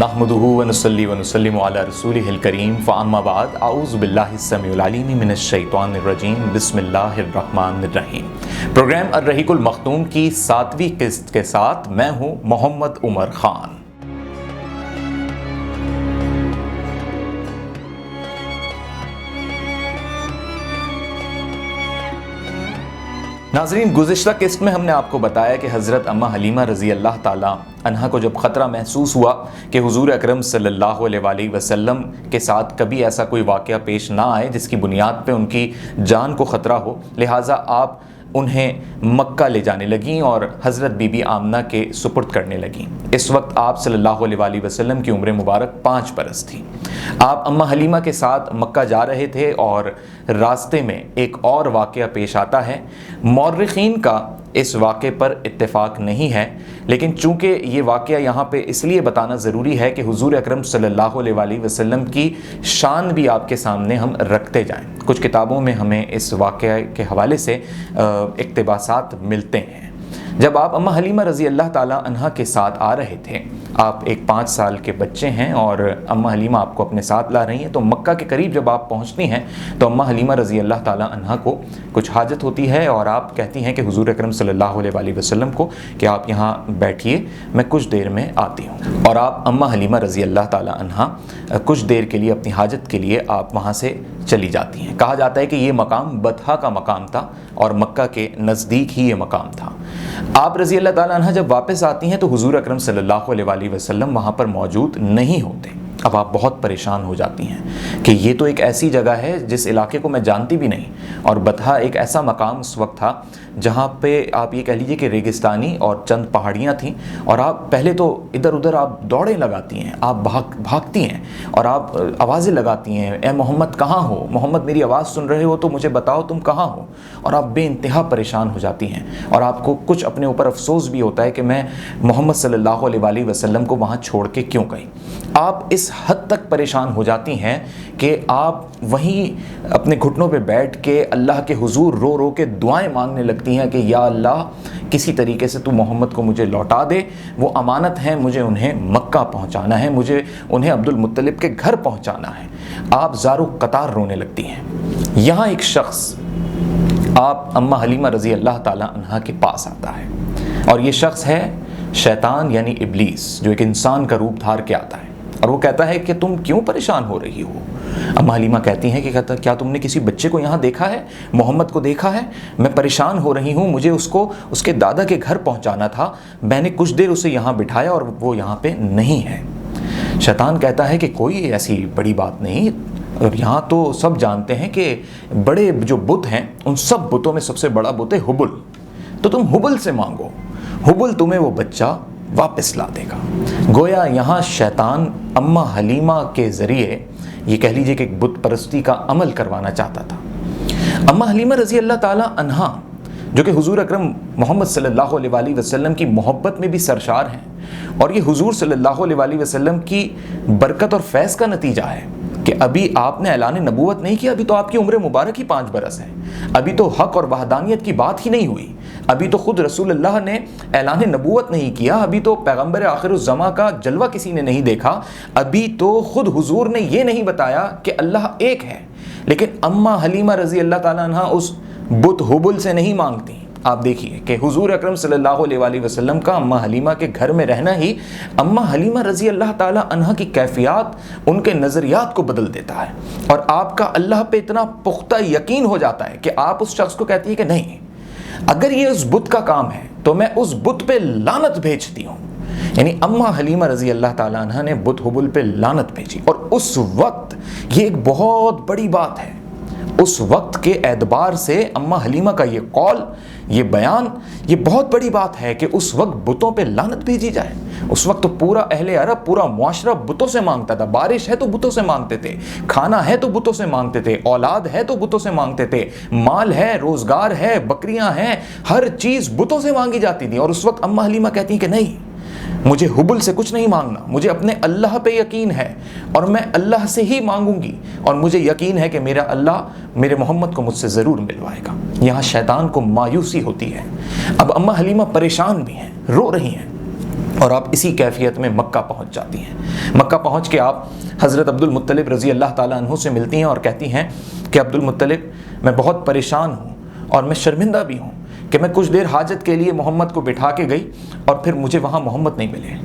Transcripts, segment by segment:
نحمدہ ونصلی ونسلم علی رسولہ الکریم فاما بعد اعوذ باللہ السمیع العلیم من الشیطان الرجیم بسم اللہ الرحمن الرحیم۔ پروگرام الرحیق المختوم کی 7ویں قسط کے ساتھ میں ہوں محمد عمر خان۔ ناظرین، گزشتہ قسط میں ہم نے آپ کو بتایا کہ حضرت اماں حلیمہ رضی اللہ تعالیٰ عنہا کو جب خطرہ محسوس ہوا کہ حضور اکرم صلی اللہ علیہ وآلہ وسلم کے ساتھ کبھی ایسا کوئی واقعہ پیش نہ آئے جس کی بنیاد پہ ان کی جان کو خطرہ ہو، لہٰذا آپ انہیں مکہ لے جانے لگیں اور حضرت بی بی آمنہ کے سپرد کرنے لگیں۔ اس وقت آپ صلی اللہ علیہ وآلہ وسلم کی عمر مبارک 5 برس تھی۔ آپ اماں حلیمہ کے ساتھ مکہ جا رہے تھے اور راستے میں ایک اور واقعہ پیش آتا ہے۔ مورخین کا اس واقعے پر اتفاق نہیں ہے، لیکن چونکہ یہ واقعہ یہاں پہ اس لیے بتانا ضروری ہے کہ حضور اکرم صلی اللہ علیہ وآلہ وسلم کی شان بھی آپ کے سامنے ہم رکھتے جائیں۔ کچھ کتابوں میں ہمیں اس واقعے کے حوالے سے اقتباسات ملتے ہیں۔ جب آپ اماں حلیمہ رضی اللہ تعالیٰ عنہا کے ساتھ آ رہے تھے، آپ ایک 5 سال کے بچے ہیں اور اماں حلیمہ آپ کو اپنے ساتھ لا رہی ہیں، تو مکہ کے قریب جب آپ پہنچتی ہیں تو اماں حلیمہ رضی اللہ تعالیٰ عنہا کو کچھ حاجت ہوتی ہے اور آپ کہتی ہیں کہ حضور اکرم صلی اللہ علیہ وآلہ وسلم کو کہ آپ یہاں بیٹھیے، میں کچھ دیر میں آتی ہوں۔ اور آپ اماں حلیمہ رضی اللہ تعالیٰ عنہا کچھ دیر کے لیے اپنی حاجت کے لیے آپ وہاں سے چلی جاتی ہیں۔ کہا جاتا ہے کہ یہ مقام بطحا کا مقام تھا اور مکہ کے نزدیک ہی یہ مقام تھا۔ آپ رضی اللہ تعالیٰ عنہ جب واپس آتی ہیں تو حضور اکرم صلی اللہ علیہ وآلہ وسلم وہاں پر موجود نہیں ہوتے۔ اب آپ بہت پریشان ہو جاتی ہیں کہ یہ تو ایک ایسی جگہ ہے جس علاقے کو میں جانتی بھی نہیں، اور بطحا ایک ایسا مقام اس وقت تھا جہاں پہ آپ یہ کہہ لیجئے کہ ریگستانی اور چند پہاڑیاں تھیں، اور آپ پہلے تو ادھر ادھر آپ دوڑیں لگاتی ہیں، آپ بھاگتی ہیں اور آپ آوازیں لگاتی ہیں، اے محمد کہاں ہو، محمد میری آواز سن رہے ہو تو مجھے بتاؤ تم کہاں ہو، اور آپ بے انتہا پریشان ہو جاتی ہیں اور آپ کو کچھ اپنے اوپر افسوس بھی ہوتا ہے کہ میں محمد صلی اللہ علیہ وآلہ وسلم کو وہاں چھوڑ کے کیوں گئی۔ آپ اس حد تک پریشان ہو جاتی ہیں کہ آپ وہیں اپنے گھٹنوں پہ بیٹھ کے اللہ کے حضور رو رو کے دعائیں مانگنے لگتی ہیں کہ یا اللہ کسی طریقے سے تو محمد کو مجھے لوٹا دے، وہ امانت ہیں، مجھے انہیں مکہ پہنچانا ہے، مجھے انہیں عبد المطلب کے گھر پہنچانا ہے۔ آپ زارو قطار رونے لگتی ہیں۔ یہاں ایک شخص آپ اماں حلیمہ رضی اللہ تعالیٰ عنہا کے پاس آتا ہے، اور یہ شخص ہے شیطان یعنی ابلیس، جو ایک انسان کا روپ دھار کے آتا ہے، اور وہ کہتا ہے کہ تم کیوں پریشان ہو رہی ہو؟ اماں حلیمہ کہتی ہیں کہ کیا تم نے کسی بچے کو یہاں دیکھا ہے، محمد کو دیکھا ہے؟ میں پریشان ہو رہی ہوں، مجھے اس کو اس کے دادا کے گھر پہنچانا تھا، میں نے کچھ دیر اسے یہاں بٹھایا اور وہ یہاں پہ نہیں ہے۔ شیطان کہتا ہے کہ کوئی ایسی بڑی بات نہیں، اور یہاں تو سب جانتے ہیں کہ بڑے جو بت ہیں ان سب بتوں میں سب سے بڑا بت ہے ہبل، تو تم ہبل سے مانگو، ہبل تمہیں وہ بچہ واپس لا دے گا۔ گویا یہاں شیطان اماں حلیمہ کے ذریعے یہ کہہ لیجئے کہ ایک بت پرستی کا عمل کروانا چاہتا تھا۔ اماں حلیمہ رضی اللہ تعالیٰ عنہا جو کہ حضور اکرم محمد صلی اللہ علیہ وآلہ وسلم کی محبت میں بھی سرشار ہیں، اور یہ حضور صلی اللہ علیہ وآلہ وسلم کی برکت اور فیض کا نتیجہ ہے کہ ابھی آپ نے اعلان نبوت نہیں کیا، ابھی تو آپ کی عمر مبارک ہی 5 برس ہے، ابھی تو حق اور وحدانیت کی بات ہی نہیں ہوئی، ابھی تو خود رسول اللہ نے اعلان نبوت نہیں کیا، ابھی تو پیغمبر آخر الزماں کا جلوہ کسی نے نہیں دیکھا، ابھی تو خود حضور نے یہ نہیں بتایا کہ اللہ ایک ہے، لیکن اماں حلیمہ رضی اللہ تعالیٰ عنہ اس بت ہبل سے نہیں مانگتی۔ آپ دیکھیے کہ حضور اکرم صلی اللہ علیہ وآلہ وسلم کا اماں حلیمہ کے گھر میں رہنا ہی اماں حلیمہ رضی اللہ تعالیٰ عنہ کی کیفیات، ان کے نظریات کو بدل دیتا ہے، اور آپ کا اللہ پہ اتنا پختہ یقین ہو جاتا ہے کہ آپ اس شخص کو کہتی ہے کہ نہیں، اگر یہ اس بت کا کام ہے تو میں اس بت پہ لعنت بھیجتی ہوں۔ یعنی اماں حلیمہ رضی اللہ تعالیٰ عنہ نے بت ہبل پہ لعنت بھیجی، اور اس وقت یہ ایک بہت بڑی بات ہے، اس وقت کے اعتبار سے اماں حلیمہ کا یہ قول، یہ بیان، یہ بہت بڑی بات ہے کہ اس وقت بتوں پہ لعنت بھیجی جائے۔ اس وقت تو پورا اہل عرب، پورا معاشرہ بتوں سے مانگتا تھا، بارش ہے تو بتوں سے مانگتے تھے، کھانا ہے تو بتوں سے مانگتے تھے، اولاد ہے تو بتوں سے مانگتے تھے، مال ہے، روزگار ہے، بکریاں ہیں، ہر چیز بتوں سے مانگی جاتی تھی، اور اس وقت اماں حلیمہ کہتی ہیں کہ نہیں، مجھے ہبل سے کچھ نہیں مانگنا، مجھے اپنے اللہ پہ یقین ہے اور میں اللہ سے ہی مانگوں گی، اور مجھے یقین ہے کہ میرا اللہ میرے محمد کو مجھ سے ضرور ملوائے گا۔ یہاں شیطان کو مایوسی ہوتی ہے، اب اماں حلیمہ پریشان بھی ہیں، رو رہی ہیں، اور آپ اسی کیفیت میں مکہ پہنچ جاتی ہیں۔ مکہ پہنچ کے آپ حضرت عبد المطلب رضی اللہ تعالیٰ عنہ سے ملتی ہیں اور کہتی ہیں کہ عبد المطلب، میں بہت پریشان ہوں اور میں شرمندہ بھی ہوں کہ میں کچھ دیر حاجت کے لیے محمد کو بٹھا کے گئی اور پھر مجھے وہاں محمد نہیں ملے۔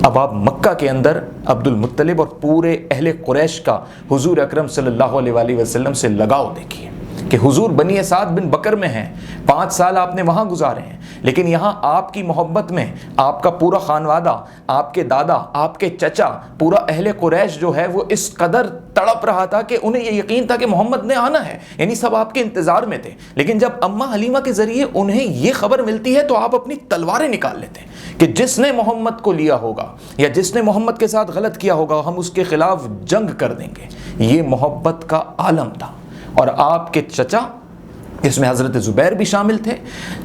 اب آپ مکہ کے اندر عبد المطلب اور پورے اہل قریش کا حضور اکرم صلی اللہ علیہ وآلہ وسلم سے لگاؤ دیکھیے کہ حضور بنی اسعد بن بکر میں ہیں، 5 سال آپ نے وہاں گزارے ہیں، لیکن یہاں آپ کی محبت میں آپ کا پورا خانوادہ، آپ کے دادا، آپ کے چچا، پورا اہل قریش جو ہے وہ اس قدر تڑپ رہا تھا کہ انہیں یہ یقین تھا کہ محمد نے آنا ہے، یعنی سب آپ کے انتظار میں تھے۔ لیکن جب اماں حلیمہ کے ذریعے انہیں یہ خبر ملتی ہے تو آپ اپنی تلواریں نکال لیتے ہیں کہ جس نے محمد کو لیا ہوگا یا جس نے محمد کے ساتھ غلط کیا ہوگا ہم اس کے خلاف جنگ کر دیں گے۔ یہ محبت کا عالم تھا۔ اور آپ کے چچا، اس میں حضرت زبیر بھی شامل تھے،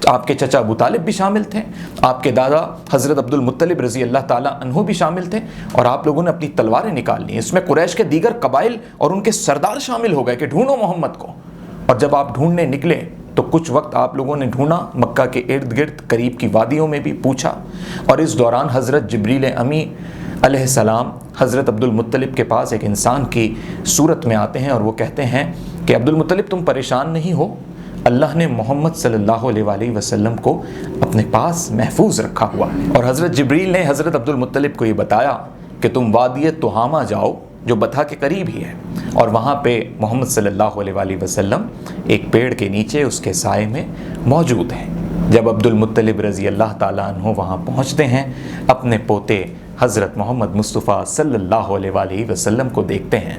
آپ کے چچا ابو طالب بھی شامل تھے، آپ کے دادا حضرت عبد المطلب رضی اللہ تعالیٰ عنہ بھی شامل تھے، اور آپ لوگوں نے اپنی تلواریں نکال لی۔ اس میں قریش کے دیگر قبائل اور ان کے سردار شامل ہو گئے کہ ڈھونڈو محمد کو۔ اور جب آپ ڈھونڈنے نکلے تو کچھ وقت آپ لوگوں نے ڈھونڈا، مکہ کے ارد گرد قریب کی وادیوں میں بھی پوچھا، اور اس دوران حضرت جبریل امی علیہ السلام حضرت عبد المطلب کے پاس ایک انسان کی صورت میں آتے ہیں اور وہ کہتے ہیں کہ عبد المطلب تم پریشان نہیں ہو، اللہ نے محمد صلی اللہ علیہ وآلہ وسلم کو اپنے پاس محفوظ رکھا ہوا ہے۔ اور حضرت جبریل نے حضرت عبد المطلب کو یہ بتایا کہ تم وادی تہامہ جاؤ جو بطھا کے قریب ہی ہے، اور وہاں پہ محمد صلی اللہ علیہ وآلہ وسلم ایک پیڑ کے نیچے اس کے سائے میں موجود ہیں۔ جب عبد المطلب رضی اللہ تعالیٰ عنہ وہاں پہنچتے ہیں، اپنے پوتے حضرت محمد مصطفیٰ صلی اللہ علیہ وآلہ وسلم کو دیکھتے ہیں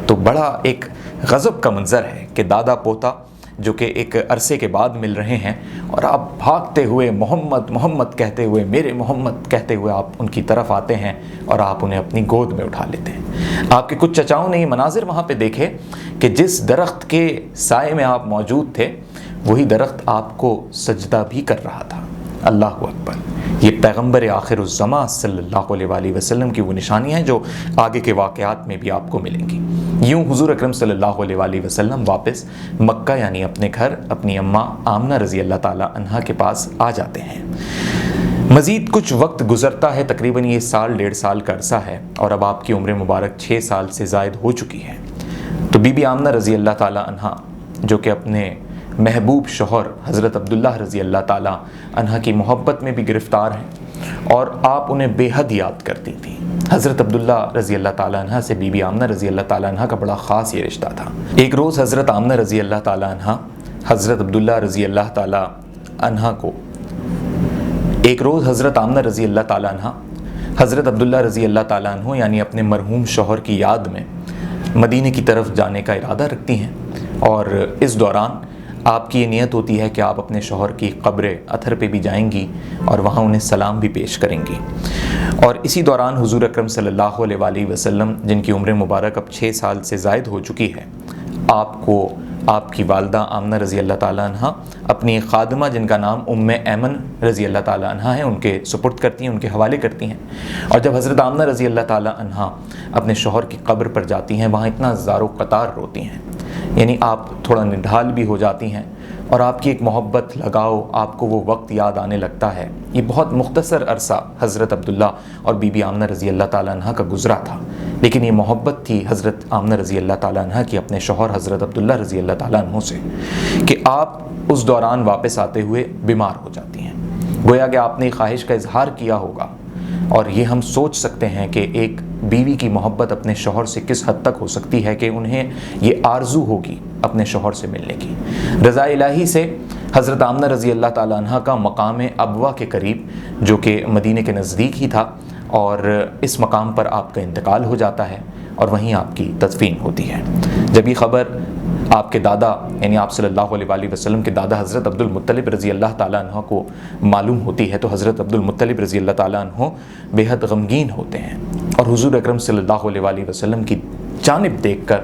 تو بڑا ایک غضب کا منظر ہے کہ دادا پوتا جو کہ ایک عرصے کے بعد مل رہے ہیں، اور آپ بھاگتے ہوئے محمد محمد کہتے ہوئے، میرے محمد کہتے ہوئے آپ ان کی طرف آتے ہیں اور آپ انہیں اپنی گود میں اٹھا لیتے ہیں۔ آپ کے کچھ چچاؤں نے یہ مناظر وہاں پہ دیکھے کہ جس درخت کے سائے میں آپ موجود تھے وہی درخت آپ کو سجدہ بھی کر رہا تھا۔ اللہ اکبر! یہ پیغمبر آخر الزماں صلی اللہ علیہ وآلہ وسلم کی وہ نشانیاں ہیں جو آگے کے واقعات میں بھی آپ کو ملیں گی۔ یوں حضور اکرم صلی اللہ علیہ وآلہ وسلم واپس مکہ یعنی اپنے گھر اپنی اماں آمنہ رضی اللہ تعالیٰ عنہا کے پاس آ جاتے ہیں۔ مزید کچھ وقت گزرتا ہے، تقریباً یہ 1.5 سال کا عرصہ ہے، اور اب آپ کی عمر مبارک 6 سال سے زائد ہو چکی ہے۔ تو بی بی آمنہ رضی اللہ تعالیٰ عنہا جو کہ اپنے محبوب شوہر حضرت عبداللہ رضی اللہ تعالیٰ عنہ کی محبت میں بھی گرفتار ہیں، اور آپ انہیں بے حد یاد کرتی تھیں۔ حضرت عبداللہ رضی اللہ تعالیٰ عنہ سے بی بی آمنہ رضی اللہ تعالیٰ عنہ کا بڑا خاص یہ رشتہ تھا۔ ایک روز حضرت آمنہ رضی اللہ تعالیٰ عنہ حضرت عبداللہ رضی اللہ تعالیٰ عنہ کو حضرت آمنہ رضی اللہ تعالیٰ عنہ حضرت عبداللہ رضی اللہ تعالیٰ عنہ یعنی اپنے مرحوم شوہر کی یاد میں مدینے کی طرف جانے کا ارادہ رکھتی ہیں، اور اس دوران آپ کی یہ نیت ہوتی ہے کہ آپ اپنے شوہر کی قبر اطہر پہ بھی جائیں گی اور وہاں انہیں سلام بھی پیش کریں گی۔ اور اسی دوران حضور اکرم صلی اللہ علیہ وآلہ وسلم جن کی عمر مبارک اب 6 سال سے زائد ہو چکی ہے، آپ کو آپ کی والدہ آمنہ رضی اللہ تعالیٰ عنہ اپنی خادمہ جن کا نام ام ایمن رضی اللہ تعالیٰ عنہ ہے ان کے سپرد کرتی ہیں، ان کے حوالے کرتی ہیں۔ اور جب حضرت آمنہ رضی اللہ تعالیٰ عنہ اپنے شوہر کی قبر پر جاتی ہیں وہاں اتنا زار و قطار روتی ہیں، یعنی آپ تھوڑا نڈھال بھی ہو جاتی ہیں، اور آپ کی ایک محبت لگاؤ آپ کو وہ وقت یاد آنے لگتا ہے۔ یہ بہت مختصر عرصہ حضرت عبداللہ اور بی بی آمنہ رضی اللہ تعالیٰ عنہ کا گزرا تھا، لیکن یہ محبت تھی حضرت آمنہ رضی اللہ تعالیٰ عنہ کی اپنے شوہر حضرت عبداللہ رضی اللہ تعالیٰ عنہ سے کہ آپ اس دوران واپس آتے ہوئے بیمار ہو جاتی ہیں۔ گویا کہ آپ نے خواہش کا اظہار کیا ہوگا، اور یہ ہم سوچ سکتے ہیں کہ ایک بیوی کی محبت اپنے شوہر سے کس حد تک ہو سکتی ہے کہ انہیں یہ آرزو ہوگی اپنے شوہر سے ملنے کی۔ رضا الہی سے حضرت آمنہ رضی اللہ تعالیٰ عنہ کا مقام ابوا کے قریب جو کہ مدینے کے نزدیک ہی تھا، اور اس مقام پر آپ کا انتقال ہو جاتا ہے اور وہیں آپ کی تدفین ہوتی ہے۔ جب یہ خبر آپ کے دادا یعنی آپ صلی اللہ علیہ وآلہ وسلم کے دادا حضرت عبد المطلب رضی اللہ تعالیٰ عنہ کو معلوم ہوتی ہے تو حضرت عبد المطلب رضی اللہ تعالیٰ عنہ بے حد غمگین ہوتے ہیں، اور حضور اکرم صلی اللہ علیہ وآلہ وسلم کی جانب دیکھ کر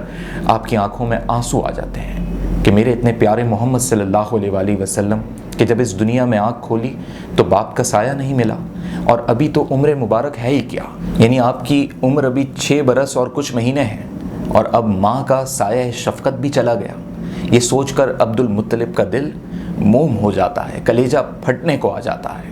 آپ کی آنکھوں میں آنسو آ جاتے ہیں کہ میرے اتنے پیارے محمد صلی اللہ علیہ وآلہ وسلم کہ جب اس دنیا میں آنکھ کھولی تو باپ کا سایہ نہیں ملا، اور ابھی تو عمر مبارک ہے ہی کیا، یعنی آپ کی عمر ابھی 6 برس اور کچھ مہینے ہیں، اور اب ماں کا سایہ شفقت بھی چلا گیا۔ یہ سوچ کر عبد المطلب کا دل موم ہو جاتا ہے، کلیجہ پھٹنے کو آ جاتا ہے،